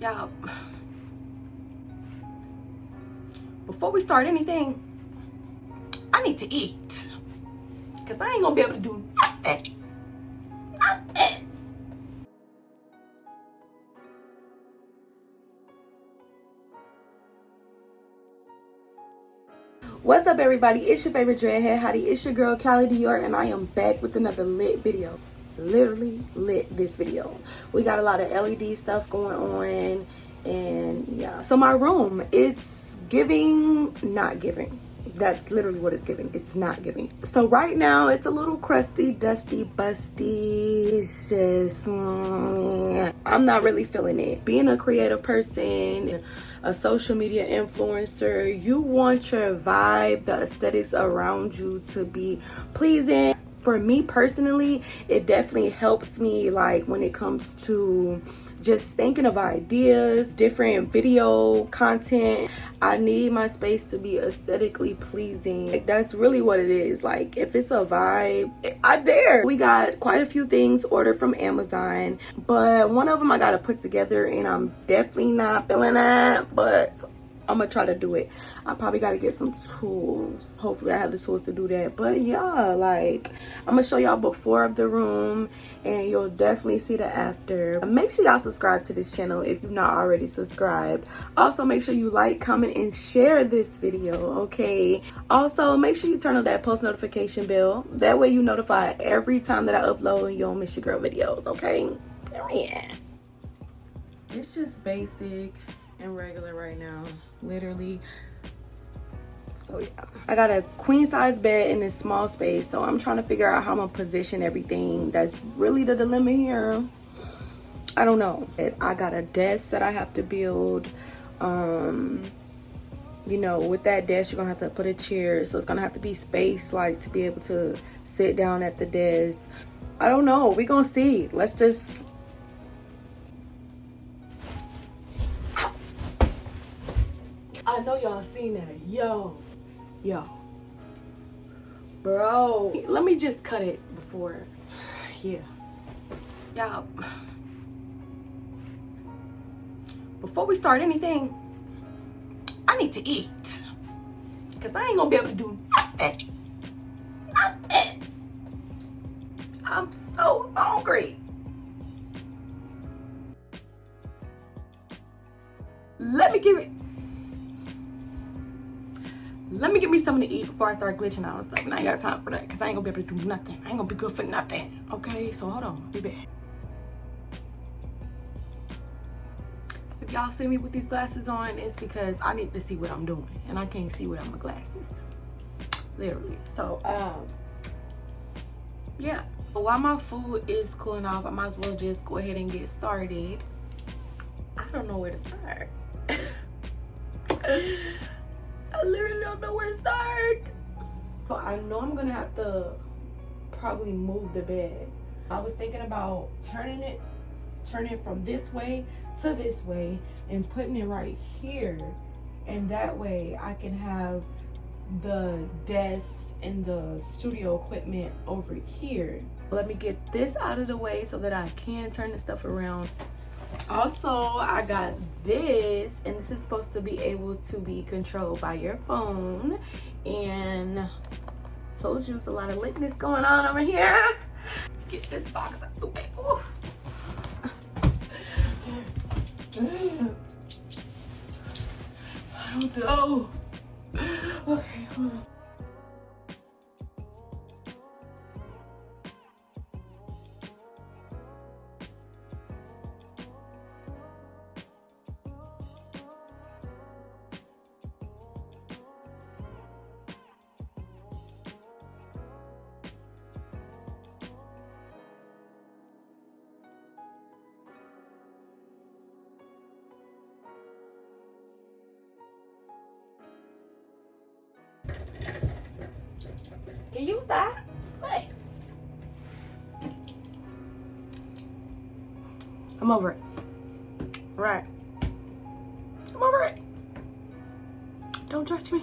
Y'all, before we start anything, I need to eat. Because I ain't going to be able to do nothing. Nothing. What's up, everybody? It's your favorite dreadhead hottie. It's your girl CaliDior, and I am back with another lit video. Literally lit this video. We got a lot of LED stuff going on, and yeah. So my room, it's giving, not giving. That's literally what it's giving. It's not giving. So right now, it's a little crusty, dusty, busty. It's just, I'm not really feeling it. Being a creative person, a social media influencer, you want your vibe, the aesthetics around you to be pleasing. For me personally, it definitely helps me, like, when it comes to just thinking of ideas, different video content. I need my space to be aesthetically pleasing. Like, that's really what it is. Like, if it's a vibe, I'm there. We got quite a few things ordered from Amazon, but one of them I gotta put together, and I'm definitely not feeling that, but I'm gonna try to do it. I probably gotta get some tools. Hopefully I have the tools to do that. But yeah, like, I'm gonna show y'all before of the room, and you'll definitely see the after. Make sure y'all subscribe to this channel if you're not already subscribed. Also, make sure you like, comment, and share this video, okay? Also, make sure you turn on that post notification bell. That way you notify every time that I upload and you don't miss your girl videos, okay? Yeah. It's just basic and regular right now, literally. So yeah, I got a queen size bed in this small space, so I'm trying to figure out how I'm gonna position everything. That's really the dilemma here. I don't know. I got a desk that I have to build. You know, with that desk, you're gonna have to put a chair, so it's gonna have to be space, like, to be able to sit down at the desk. I don't know, we gonna see. Let's just, I know y'all seen that. Yo. Bro. Let me just cut it before. Yeah. Y'all. Before we start anything, I need to eat. Because I ain't going to be able to do nothing. Nothing. I'm so hungry. Let me get me something to eat before I start glitching out and stuff. And I ain't got time for that because I ain't gonna be able to do nothing. I ain't gonna be good for nothing. Okay, so hold on, I'll be back. If y'all see me with these glasses on, it's because I need to see what I'm doing. And I can't see without my glasses. Literally. So, yeah. While my food is cooling off, I might as well just go ahead and get started. I don't know where to start. I literally don't know where to start. But I know I'm gonna have to probably move the bed. I was thinking about turning it from this way to this way and putting it right here. And that way I can have the desk and the studio equipment over here. Let me get this out of the way so that I can turn the stuff around. Also, I got this, and this is supposed to be able to be controlled by your phone. And I told you it's a lot of litness going on over here. Get this box out of the way. Ooh. I don't know. Okay, hold on. Can you stop? Hey. I'm over it. Right. I'm over it. Don't judge me.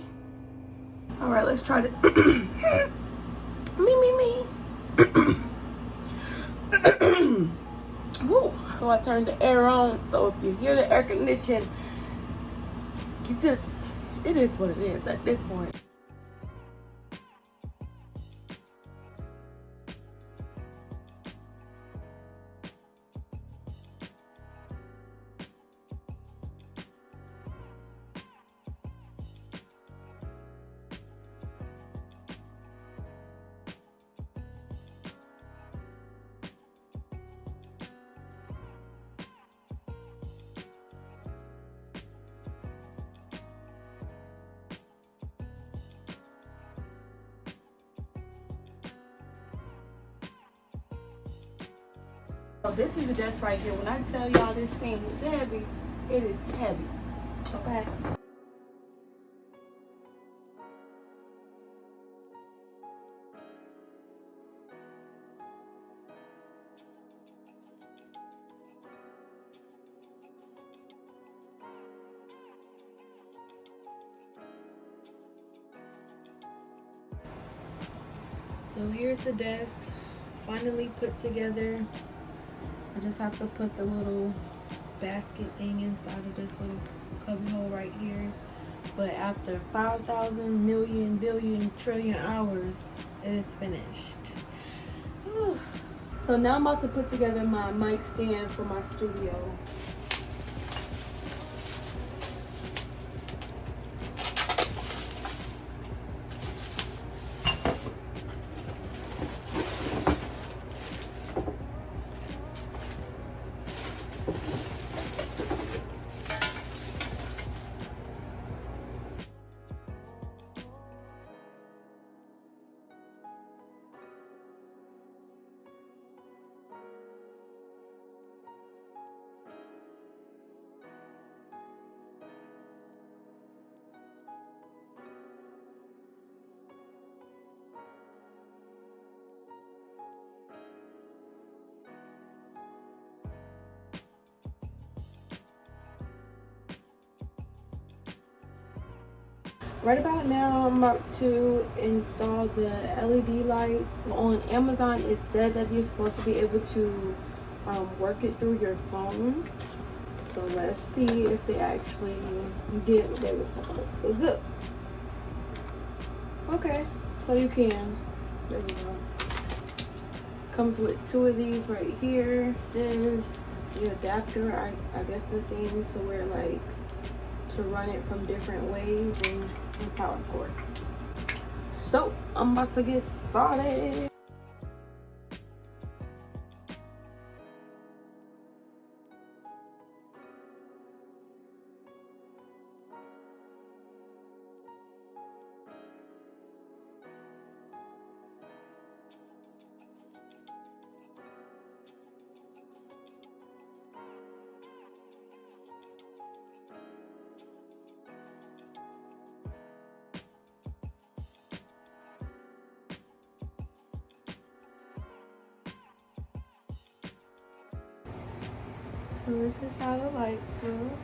All right, let's try to. me. Woo. so I turned the air on. So if you hear the air condition, it is what it is at this point. So this is the desk right here. When I tell y'all this thing is heavy, it is heavy. Okay. So here's the desk, finally put together. I just have to put the little basket thing inside of this little cubby hole right here. But after 5,000 million billion trillion hours, it is finished. Whew. So now I'm about to put together my mic stand for my studio. Right about now, I'm about to install the LED lights. On Amazon, it said that you're supposed to be able to work it through your phone. So let's see if they actually did what they were supposed to do. Okay, so you can. There you go. Comes with two of these right here. This, the adapter, I guess the thing to where like, to run it from different ways, and power cord. So I'm about to get started. So this is how the lights look.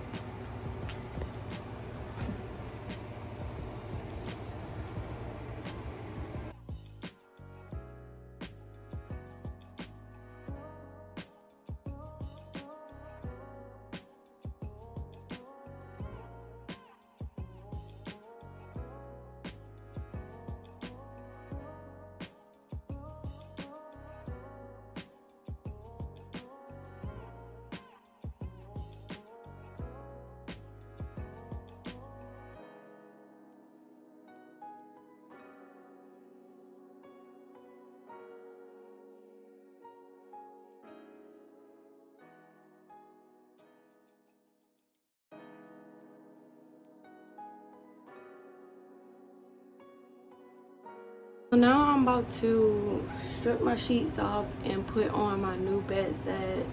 So now I'm about to strip my sheets off and put on my new bed set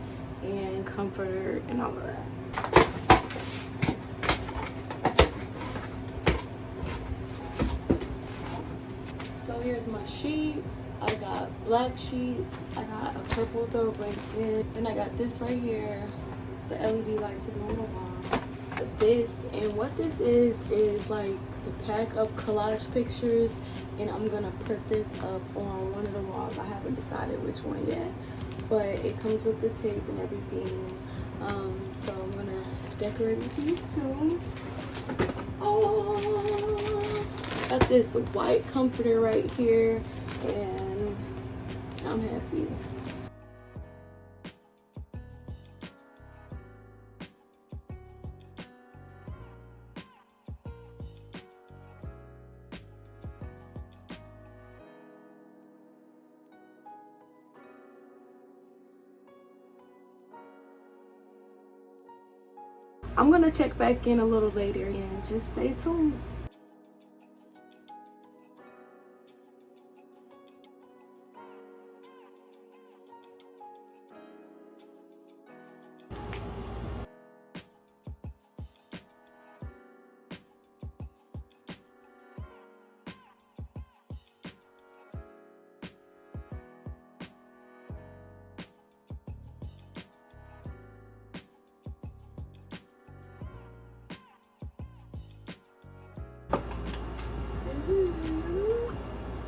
and comforter and all of that. So here's my sheets. I got black sheets. I got a purple thoroughbred in. Then I got this right here. It's the LED light to go on the wall. This, and what this is like the pack of collage pictures and I'm gonna put this up on one of the walls. I haven't decided which one yet, but it comes with the tape and everything. So I'm gonna decorate with these two. Oh, got this white comforter right here, and I'm happy. I'm gonna check back in a little later and just stay tuned.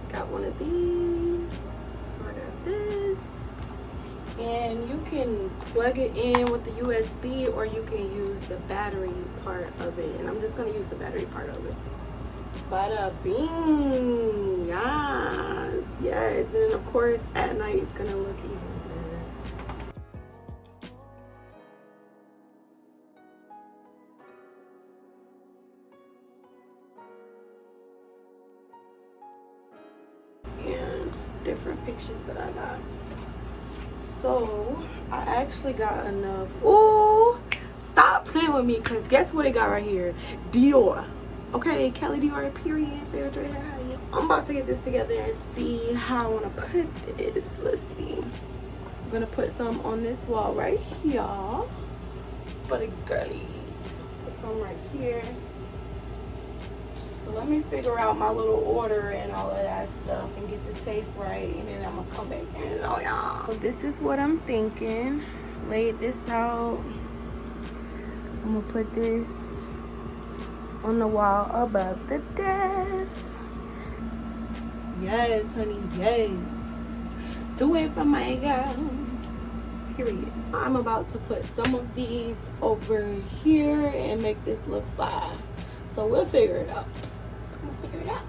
Got one of these. I got this. And you can plug it in with the USB, or you can use the battery part of it. And I'm just gonna use the battery part of it. Bada bing. Yes. Yes. And then of course at night it's gonna look even better. And different pictures that I got. So I actually got enough. Ooh, stop playing with me, because guess what it got right here? Dior. Okay, CaliDior, period. Favorite dread hair. I'm about to get this together and see how I want to put this. Let's see. I'm gonna put some on this wall right here for the girlies. Put some right here. So let me figure out my little order and all of that stuff and get the tape right, and then I'm gonna come back and oh y'all. So this is what I'm thinking. Laid this out. I'm gonna put this on the wall above the desk. Yes, honey, yes. Do it for my girls. Period. I'm about to put some of these over here and make this look fire. So we'll figure it out. We'll figure it out.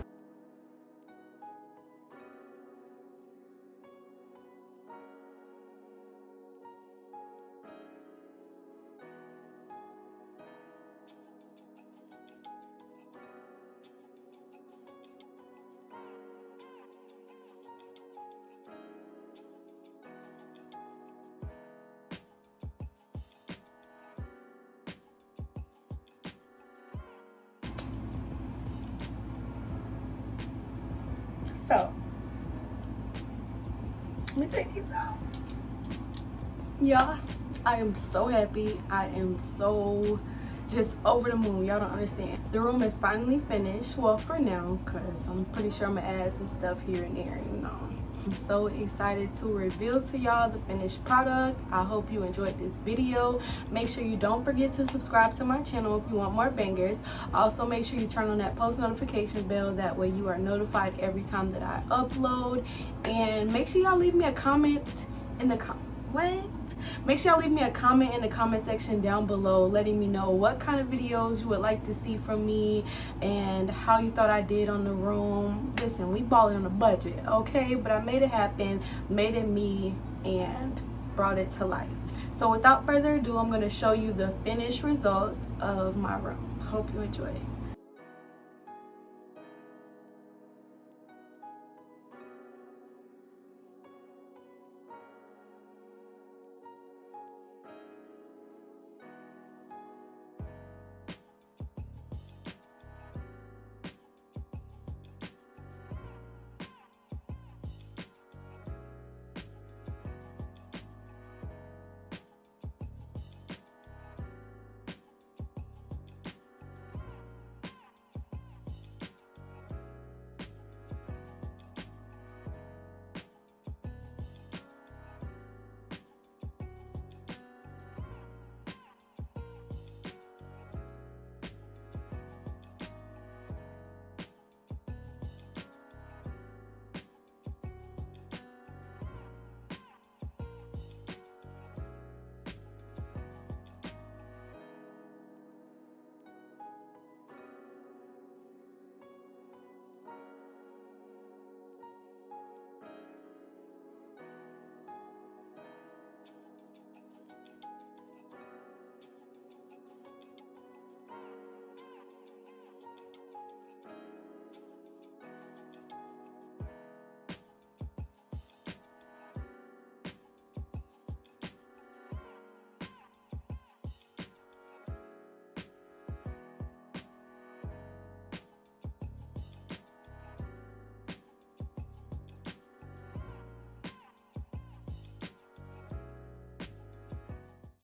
So let me take these out. Y'all, I am so happy. I am so just over the moon. Y'all don't understand. The room is finally finished. Well, for now, because I'm pretty sure I'm gonna add some stuff here and there, you know. I'm so excited to reveal to y'all the finished product. I hope you enjoyed this video. Make sure you don't forget to subscribe to my channel if you want more bangers. Also, make sure you turn on that post notification bell. That way you are notified every time that I upload. And make sure y'all leave me a comment in the Make sure y'all leave me a comment in the comment section down below, letting me know what kind of videos you would like to see from me and how you thought I did on the room. Listen, we balling on a budget, okay? But I made it happen, made it me, and brought it to life. So without further ado, I'm going to show you the finished results of my room. Hope you enjoy it.